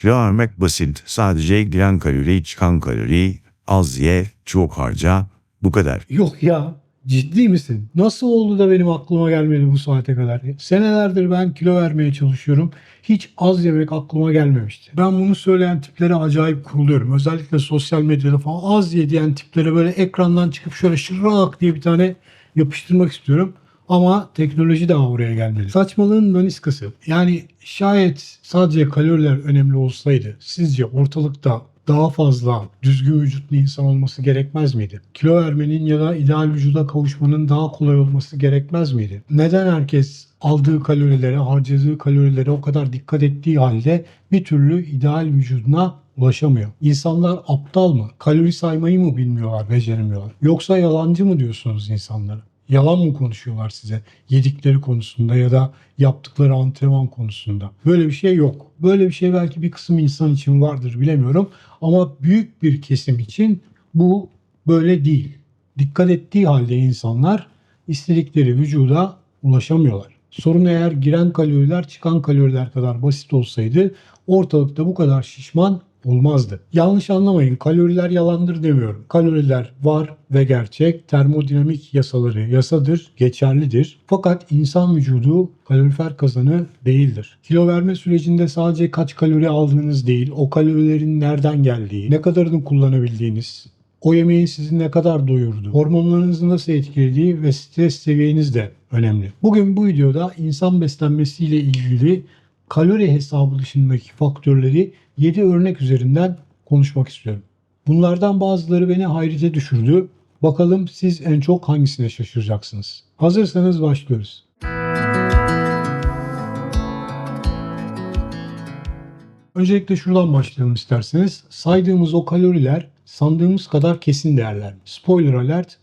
Kilo vermek basit. Sadece giren kalori, çıkan kalori, az ye, çok harca. Bu kadar. Yok ya, ciddi misin? Nasıl oldu da benim aklıma gelmedi bu saate kadar? Senelerdir ben kilo vermeye çalışıyorum. Hiç az yemek aklıma gelmemişti. Ben bunu söyleyen tiplere acayip kuruluyorum. Özellikle sosyal medyada falan az ye diyen tiplere böyle ekrandan çıkıp şöyle şırrak diye bir tane yapıştırmak istiyorum. Ama teknoloji daha oraya gelmedi. Saçmalığın daniskası. Yani şayet sadece kaloriler önemli olsaydı sizce ortalıkta daha fazla düzgün vücutlu insan olması gerekmez miydi? Kilo vermenin ya da ideal vücuda kavuşmanın daha kolay olması gerekmez miydi? Neden herkes aldığı kalorilere, harcadığı kalorilere o kadar dikkat ettiği halde bir türlü ideal vücuduna ulaşamıyor? İnsanlar aptal mı? Kalori saymayı mı bilmiyorlar, beceremiyorlar? Yoksa yalancı mı diyorsunuz insanlara? Yalan mı konuşuyorlar size yedikleri konusunda ya da yaptıkları antrenman konusunda? Böyle bir şey yok. Böyle bir şey belki bir kısım insan için vardır bilemiyorum ama büyük bir kesim için bu böyle değil. Dikkat ettiği halde insanlar istedikleri vücuda ulaşamıyorlar. Sorun eğer giren kaloriler çıkan kaloriler kadar basit olsaydı ortalıkta bu kadar şişman olmazdı. Yanlış anlamayın, kaloriler yalandır demiyorum. Kaloriler var ve gerçek. Termodinamik yasaları yasadır, geçerlidir. Fakat insan vücudu kalorifer kazanı değildir. Kilo verme sürecinde sadece kaç kalori aldığınız değil, o kalorilerin nereden geldiği, ne kadarını kullanabildiğiniz, o yemeğin sizi ne kadar doyurdu, hormonlarınızı nasıl etkilediği ve stres seviyeniz de önemli. Bugün bu videoda insan beslenmesiyle ilgili kalori hesabı dışındaki faktörleri 7 örnek üzerinden konuşmak istiyorum. Bunlardan bazıları beni hayrete düşürdü. Bakalım siz en çok hangisine şaşıracaksınız? Hazırsanız başlıyoruz. Öncelikle şuradan başlayalım isterseniz. Saydığımız o kaloriler sandığımız kadar kesin değerler. Spoiler alert,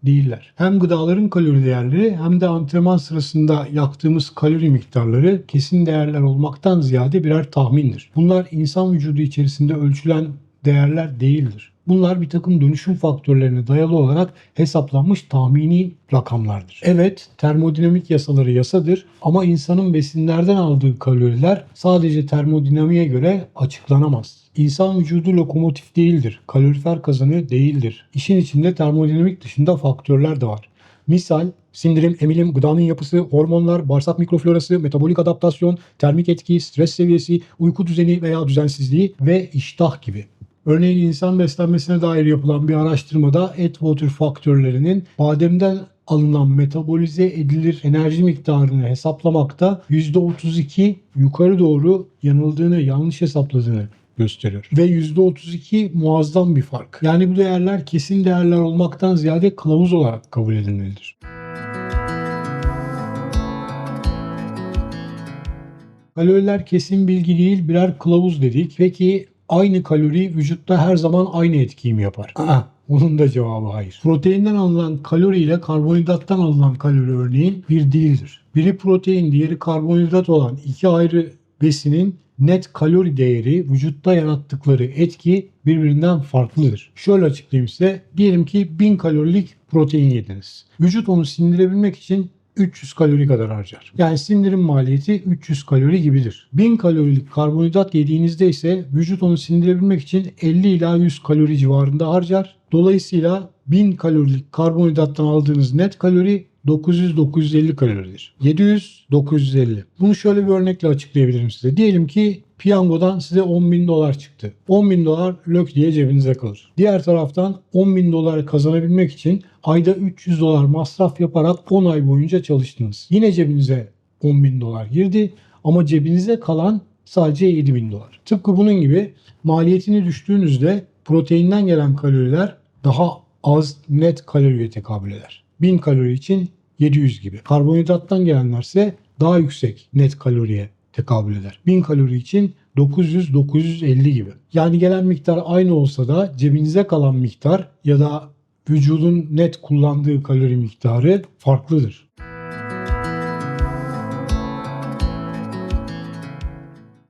değiller. Hem gıdaların kalori değerleri hem de antrenman sırasında yaktığımız kalori miktarları kesin değerler olmaktan ziyade birer tahmindir. Bunlar insan vücudu içerisinde ölçülen değerler değildir. Bunlar bir takım dönüşüm faktörlerine dayalı olarak hesaplanmış tahmini rakamlardır. Evet, termodinamik yasaları yasadır ama insanın besinlerden aldığı kaloriler sadece termodinamiğe göre açıklanamaz. İnsan vücudu lokomotif değildir, kalorifer kazanı değildir. İşin içinde termodinamik dışında faktörler de var. Misal, sindirim, emilim, gıdanın yapısı, hormonlar, bağırsak mikroflorası, metabolik adaptasyon, termik etki, stres seviyesi, uyku düzeni veya düzensizliği ve iştah gibi. Örneğin insan beslenmesine dair yapılan bir araştırmada et ve tür faktörlerinin bademden alınan metabolize edilir enerji miktarını hesaplamakta %32 yukarı doğru yanıldığını, yanlış hesapladığını gösteriyor. Ve %32 muazzam bir fark. Yani bu değerler kesin değerler olmaktan ziyade kılavuz olarak kabul edilmelidir. Kaloriler kesin bilgi değil, birer kılavuz dedik. Peki aynı kalori vücutta her zaman aynı etkiyi mi yapar? Bunun da cevabı hayır. Proteinden alınan kalori ile karbonhidrattan alınan kalori örneğin bir değildir. Biri protein, diğeri karbonhidrat olan iki ayrı besinin net kalori değeri vücutta yarattıkları etki birbirinden farklıdır. Şöyle açıklayayım size. Diyelim ki 1000 kalorilik protein yediniz. Vücut onu sindirebilmek için 300 kalori kadar harcar. Yani sindirim maliyeti 300 kalori gibidir. 1000 kalorilik karbonhidrat yediğinizde ise vücut onu sindirebilmek için 50 ila 100 kalori civarında harcar. Dolayısıyla 1000 kalorilik karbonhidrattan aldığınız net kalori 900-950 kaloridir. 700-950. Bunu şöyle bir örnekle açıklayabilirim size. Diyelim ki piyangodan size $10.000 çıktı. $10.000 lök diye cebinize kalır. Diğer taraftan $10.000 kazanabilmek için ayda $300 masraf yaparak 10 ay boyunca çalıştınız. Yine cebinize $10.000 girdi ama cebinize kalan sadece $7.000. Tıpkı bunun gibi maliyetini düştüğünüzde proteinden gelen kaloriler daha az net kaloriye tekabül eder. 1000 kalori için 700 gibi. Karbonhidrattan gelenlerse daha yüksek net kaloriye tekabül eder. 1000 kalori için 900-950 gibi. Yani gelen miktar aynı olsa da cebinize kalan miktar ya da vücudun net kullandığı kalori miktarı farklıdır.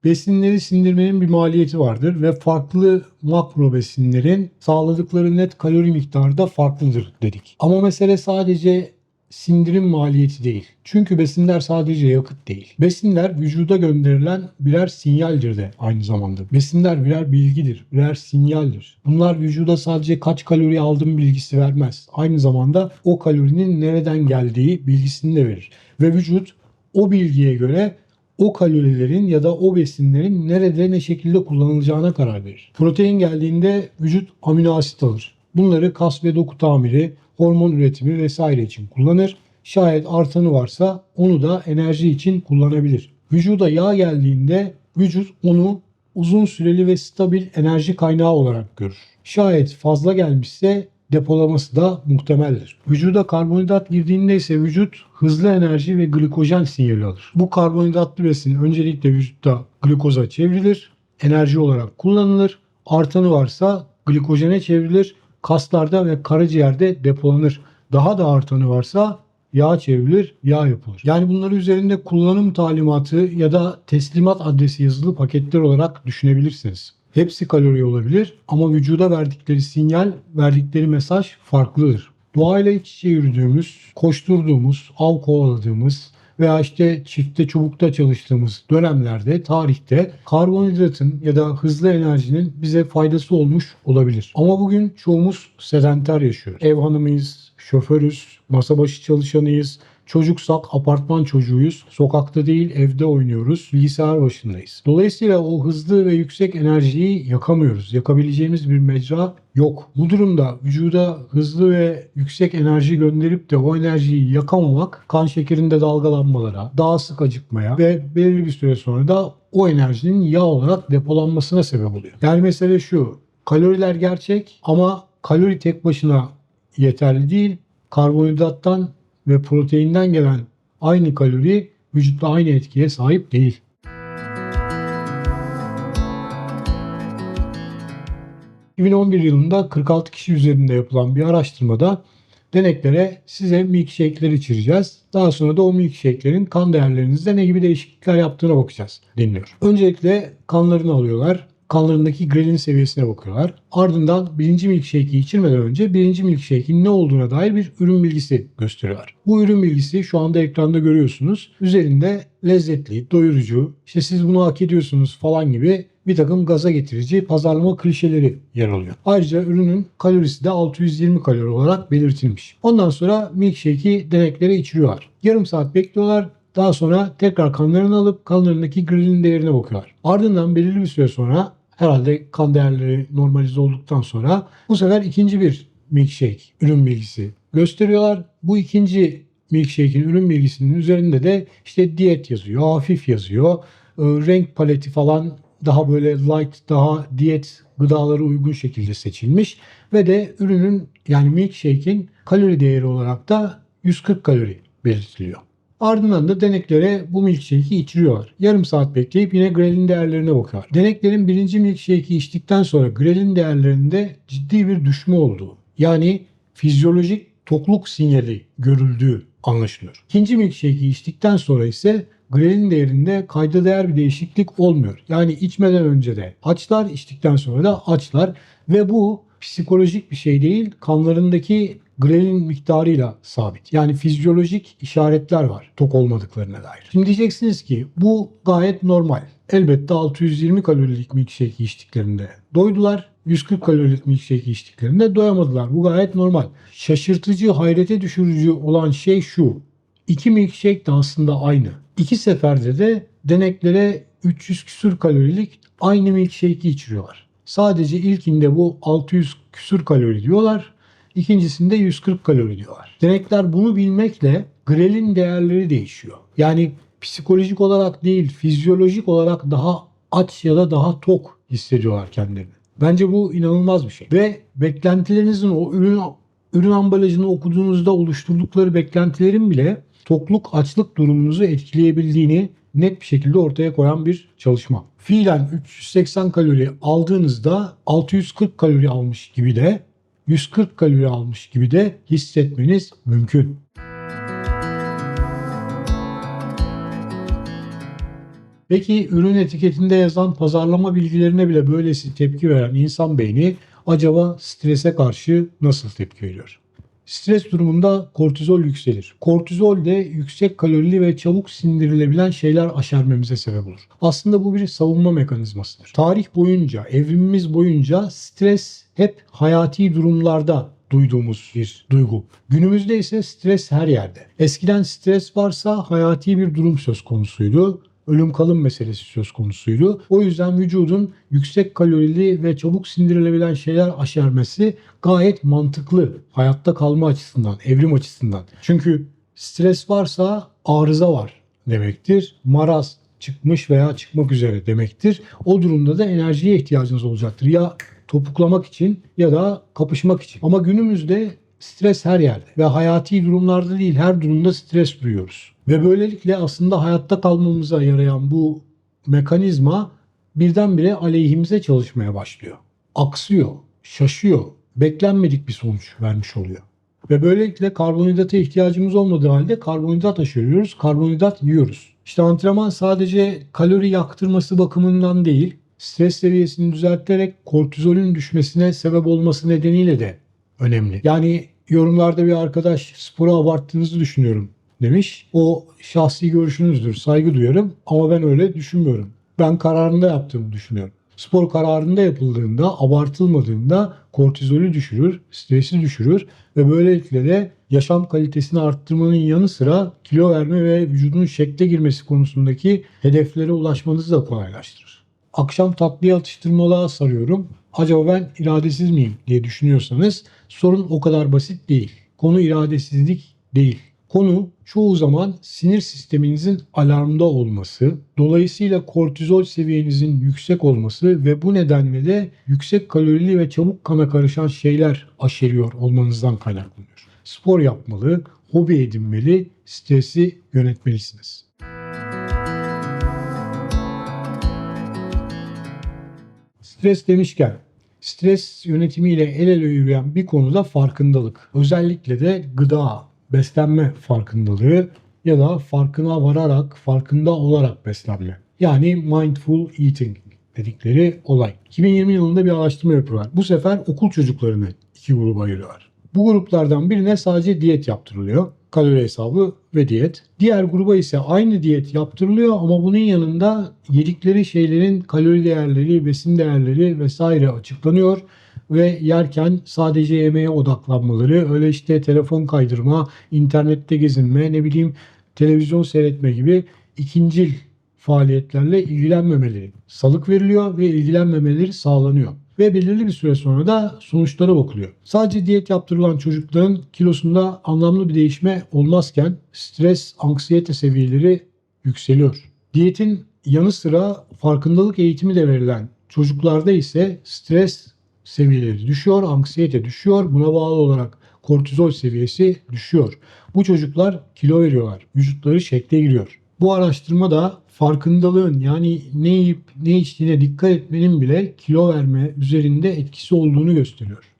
Besinleri sindirmenin bir maliyeti vardır ve farklı makro besinlerin sağladıkları net kalori miktarı da farklıdır dedik. Ama mesele sadece sindirim maliyeti değil. Çünkü besinler sadece yakıt değil. Besinler vücuda gönderilen birer sinyaldir de aynı zamanda. Besinler birer bilgidir, birer sinyaldir. Bunlar vücuda sadece kaç kalori aldığım bilgisi vermez. Aynı zamanda o kalorinin nereden geldiği bilgisini de verir. Ve vücut o bilgiye göre o kalorilerin ya da o besinlerin nerede ne şekilde kullanılacağına karar verir. Protein geldiğinde vücut amino asit alır. Bunları kas ve doku tamiri, hormon üretimi vesaire için kullanır. Şayet artanı varsa onu da enerji için kullanabilir. Vücuda yağ geldiğinde vücut onu uzun süreli ve stabil enerji kaynağı olarak görür. Şayet fazla gelmişse depolaması da muhtemeldir. Vücuda karbonhidrat girdiğinde ise vücut hızlı enerji ve glikojen sinyali alır. Bu karbonhidratlı besin öncelikle vücutta glikoza çevrilir, enerji olarak kullanılır. Artanı varsa glikojene çevrilir, kaslarda ve karaciğerde depolanır. Daha da artanı varsa yağ çevrilir, yağ yapılır. Yani bunları üzerinde kullanım talimatı ya da teslimat adresi yazılı paketler olarak düşünebilirsiniz. Hepsi kalori olabilir ama vücuda verdikleri sinyal, verdikleri mesaj farklıdır. Doğayla iç içe yürüdüğümüz, koşturduğumuz, av kovaladığımız veya işte çifte çubukta çalıştığımız dönemlerde, tarihte karbonhidratın ya da hızlı enerjinin bize faydası olmuş olabilir. Ama bugün çoğumuz sedanter yaşıyoruz. Ev hanımıyız, şoförüz, masa başı çalışanıyız, çocuksak apartman çocuğuyuz. Sokakta değil evde oynuyoruz. Bilgisayar başındayız. Dolayısıyla o hızlı ve yüksek enerjiyi yakamıyoruz. Yakabileceğimiz bir mecra yok. Bu durumda vücuda hızlı ve yüksek enerji gönderip de o enerjiyi yakamamak kan şekerinde dalgalanmalara, daha sık acıkmaya ve belirli bir süre sonra da o enerjinin yağ olarak depolanmasına sebep oluyor. Yani mesele şu: kaloriler gerçek ama kalori tek başına yeterli değil. Karbonhidrattan ve proteinden gelen aynı kalori vücutta aynı etkiye sahip değil. ...2011 yılında 46 kişi üzerinde yapılan bir araştırmada deneklere size milkshake'ler içireceğiz. Daha sonra da o milkshake'lerin kan değerlerinizde ne gibi değişiklikler yaptığına bakacağız deniliyor. Öncelikle kanlarını alıyorlar. Kanlarındaki grelin seviyesine bakıyorlar. Ardından birinci milkshake'i içirmeden önce birinci milkshake'in ne olduğuna dair bir ürün bilgisi gösteriyorlar. Bu ürün bilgisi şu anda ekranda görüyorsunuz. Üzerinde lezzetli, doyurucu, işte siz bunu hak ediyorsunuz falan gibi bir takım gaza getirici pazarlama klişeleri yer alıyor. Ayrıca ürünün kalorisi de 620 kalori olarak belirtilmiş. Ondan sonra milkshake'i deneklere içiriyorlar. Yarım saat bekliyorlar. Daha sonra tekrar kanlarını alıp kanlarındaki grelin değerine bakıyorlar. Ardından belirli bir süre sonra, herhalde kan değerleri normalize olduktan sonra, bu sefer ikinci bir milkshake ürün bilgisi gösteriyorlar. Bu ikinci milkshake'in ürün bilgisinin üzerinde de işte diyet yazıyor, hafif yazıyor. Renk paleti falan daha böyle light, daha diyet gıdaları uygun şekilde seçilmiş. Ve de ürünün, yani milkshake'in kalori değeri olarak da 140 kalori belirtiliyor. Ardından da deneklere bu milkshake'i içiriyorlar. Yarım saat bekleyip yine grelin değerlerine bakıyorlar. Deneklerin birinci milkshake'i içtikten sonra grelin değerlerinde ciddi bir düşme olduğu, yani fizyolojik tokluk sinyali görüldüğü anlaşılıyor. İkinci milkshake'i içtikten sonra ise grelin değerinde kayda değer bir değişiklik olmuyor. Yani içmeden önce de açlar, içtikten sonra da açlar ve bu psikolojik bir şey değil, kanlarındaki grelin miktarıyla sabit. Yani fizyolojik işaretler var tok olmadıklarına dair. Şimdi diyeceksiniz ki bu gayet normal. Elbette 620 kalorilik milkshake içtiklerinde doydular. 140 kalorilik milkshake içtiklerinde doyamadılar. Bu gayet normal. Şaşırtıcı, hayrete düşürücü olan şey şu: İki milkshake de aslında aynı. İki seferde de deneklere 300 küsur kalorilik aynı milkshake'i içiriyorlar. Sadece ilkinde bu 600 küsur kalori diyorlar. İkincisinde 140 kalori diyorlar. Denekler bunu bilmekle grelin değerleri değişiyor. Yani psikolojik olarak değil, fizyolojik olarak daha aç ya da daha tok hissediyorlar kendilerini. Bence bu inanılmaz bir şey. Ve beklentilerinizin, o ürün ambalajını okuduğunuzda oluşturdukları beklentilerin bile tokluk, açlık durumunuzu etkileyebildiğini net bir şekilde ortaya koyan bir çalışma. Fiilen 380 kalori aldığınızda 640 kalori almış gibi de 140 kalori almış gibi de hissetmeniz mümkün. Peki ürün etiketinde yazan pazarlama bilgilerine bile böylesi tepki veren insan beyni acaba strese karşı nasıl tepki veriyor? Stres durumunda kortizol yükselir. Kortizol de yüksek kalorili ve çabuk sindirilebilen şeyler aşermemize sebep olur. Aslında bu bir savunma mekanizmasıdır. Tarih boyunca, evrimimiz boyunca stres hep hayati durumlarda duyduğumuz bir duygu. Günümüzde ise stres her yerde. Eskiden stres varsa hayati bir durum söz konusuydu. Ölüm kalım meselesi söz konusuydu. O yüzden vücudun yüksek kalorili ve çabuk sindirilebilen şeyler aşermesi gayet mantıklı hayatta kalma açısından, evrim açısından. Çünkü stres varsa arıza var demektir. Maraz çıkmış veya çıkmak üzere demektir. O durumda da enerjiye ihtiyacınız olacaktır. Ya topuklamak için ya da kapışmak için. Ama günümüzde stres her yerde ve hayati durumlarda değil her durumda stres duyuyoruz. Ve böylelikle aslında hayatta kalmamıza yarayan bu mekanizma birdenbire aleyhimize çalışmaya başlıyor. Aksıyor, şaşıyor, beklenmedik bir sonuç vermiş oluyor. Ve böylelikle karbonhidrata ihtiyacımız olmadığı halde karbonhidrat aşırıyoruz, karbonhidrat yiyoruz. İşte antrenman sadece kalori yaktırması bakımından değil, stres seviyesini düzelterek kortizolün düşmesine sebep olması nedeniyle de önemli. Yani yorumlarda bir arkadaş sporu abarttığınızı düşünüyorum demiş. O şahsi görüşünüzdür, saygı duyarım ama ben öyle düşünmüyorum. Ben kararında yaptığımı düşünüyorum. Spor kararında yapıldığında, abartılmadığında kortizolü düşürür, stresi düşürür ve böylelikle de yaşam kalitesini arttırmanın yanı sıra kilo verme ve vücudun şekle girmesi konusundaki hedeflere ulaşmanızı da kolaylaştırır. Akşam tatlıya atıştırmalığa sarıyorum. Acaba ben iradesiz miyim diye düşünüyorsanız sorun o kadar basit değil. Konu iradesizlik değil. Konu çoğu zaman sinir sisteminizin alarmda olması, dolayısıyla kortizol seviyenizin yüksek olması ve bu nedenle de yüksek kalorili ve çabuk kana karışan şeyler aşeriyor olmanızdan kaynaklanıyor. Spor yapmalı, hobi edinmeli, stresi yönetmelisiniz. Stres demişken, stres yönetimiyle el ele yürüyen bir konuda farkındalık. Özellikle de gıda, beslenme farkındalığı ya da farkına vararak, farkında olarak beslenme. Yani mindful eating dedikleri olay. 2020 yılında bir araştırma yapıyorlar. Bu sefer okul çocuklarını iki gruba ayırıyorlar. Bu gruplardan birine sadece diyet yaptırılıyor. Kalori hesabı ve diyet. Diğer gruba ise aynı diyet yaptırılıyor ama bunun yanında yedikleri şeylerin kalori değerleri, besin değerleri vesaire açıklanıyor ve yerken sadece yemeğe odaklanmaları, öyle işte telefon kaydırma, internette gezinme, ne bileyim televizyon seyretme gibi ikincil faaliyetlerle ilgilenmemeleri salık veriliyor ve ilgilenmemeleri sağlanıyor. Ve belirli bir süre sonra da sonuçlara bakılıyor. Sadece diyet yaptırılan çocukların kilosunda anlamlı bir değişme olmazken stres, anksiyete seviyeleri yükseliyor. Diyetin yanı sıra farkındalık eğitimi de verilen çocuklarda ise stres seviyeleri düşüyor, anksiyete düşüyor. Buna bağlı olarak kortizol seviyesi düşüyor. Bu çocuklar kilo veriyorlar, vücutları şekle giriyor. Bu araştırma da farkındalığın yani ne yiyip ne içtiğine dikkat etmenin bile kilo verme üzerinde etkisi olduğunu gösteriyor.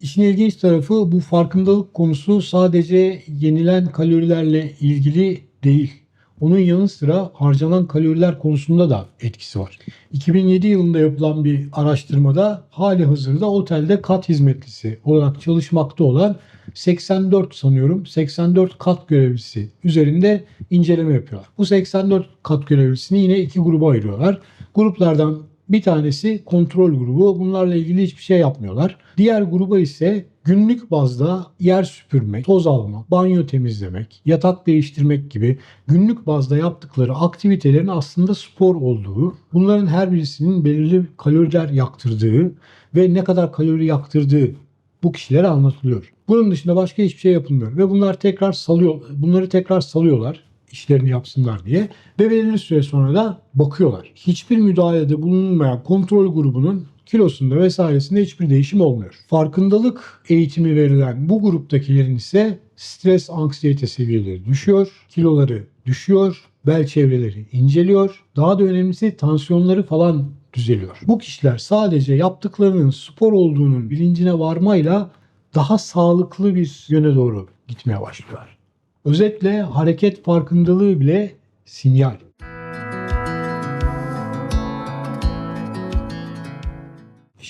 İşin ilginç tarafı bu farkındalık konusu sadece yenilen kalorilerle ilgili değil. Onun yanı sıra harcanan kaloriler konusunda da etkisi var. 2007 yılında yapılan bir araştırmada hali hazırda otelde kat hizmetlisi olarak çalışmakta olan 84 kat görevlisi üzerinde inceleme yapıyorlar. Bu 84 kat görevlisini yine iki gruba ayırıyorlar. Gruplardan bir tanesi kontrol grubu. Bunlarla ilgili hiçbir şey yapmıyorlar. Diğer gruba ise günlük bazda yer süpürmek, toz almak, banyo temizlemek, yatak değiştirmek gibi günlük bazda yaptıkları aktivitelerin aslında spor olduğu, bunların her birisinin belirli kaloriler yaktırdığı ve ne kadar kalori yaktırdığı bu kişilere anlatılıyor. Bunun dışında başka hiçbir şey yapılmıyor ve bunları tekrar salıyorlar işlerini yapsınlar diye ve belirli süre sonra da bakıyorlar. Hiçbir müdahalede bulunmayan kontrol grubunun kilosunda vesairesinde hiçbir değişim olmuyor. Farkındalık eğitimi verilen bu gruptakilerin ise stres, anksiyete seviyeleri düşüyor, kiloları düşüyor, bel çevreleri inceliyor. Daha da önemlisi tansiyonları falan düzeliyor. Bu kişiler sadece yaptıklarının spor olduğunun bilincine varmayla daha sağlıklı bir yöne doğru gitmeye başlıyorlar. Özetle hareket farkındalığı bile sinyal.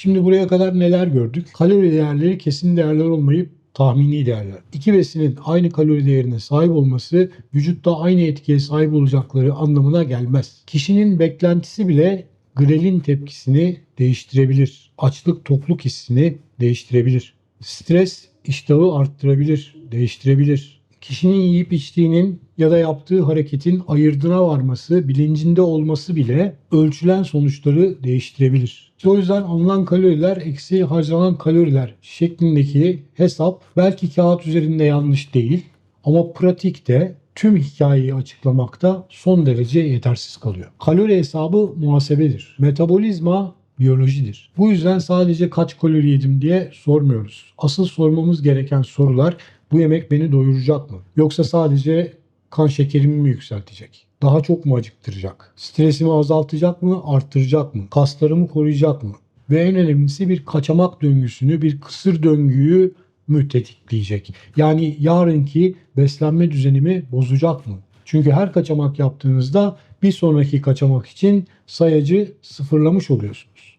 Şimdi buraya kadar neler gördük? Kalori değerleri kesin değerler olmayıp tahmini değerler. İki besinin aynı kalori değerine sahip olması vücutta aynı etkiye sahip olacakları anlamına gelmez. Kişinin beklentisi bile grelin tepkisini değiştirebilir. Açlık tokluk hissini değiştirebilir. Stres iştahı arttırabilir, değiştirebilir. Kişinin yiyip içtiğinin ya da yaptığı hareketin ayırdına varması, bilincinde olması bile ölçülen sonuçları değiştirebilir. O yüzden alınan kaloriler eksi harcanan kaloriler şeklindeki hesap belki kağıt üzerinde yanlış değil ama pratikte tüm hikayeyi açıklamakta son derece yetersiz kalıyor. Kalori hesabı muhasebedir. Metabolizma biyolojidir. Bu yüzden sadece kaç kalori yedim diye sormuyoruz. Asıl sormamız gereken sorular: bu yemek beni doyuracak mı? Yoksa sadece kan şekerimi mi yükseltecek? Daha çok mu acıktıracak? Stresimi azaltacak mı, arttıracak mı? Kaslarımı koruyacak mı? Ve en önemlisi bir kaçamak döngüsünü, bir kısır döngüyü mü tetikleyecek? Yani yarınki beslenme düzenimi bozacak mı? Çünkü her kaçamak yaptığınızda bir sonraki kaçamak için sayacı sıfırlamış oluyorsunuz.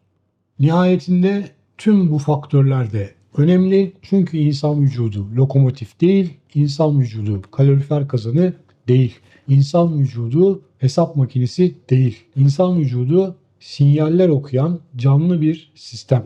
Nihayetinde tüm bu faktörler de önemli, çünkü insan vücudu lokomotif değil, insan vücudu kalorifer kazanı değil. İnsan vücudu hesap makinesi değil. İnsan vücudu sinyaller okuyan canlı bir sistem.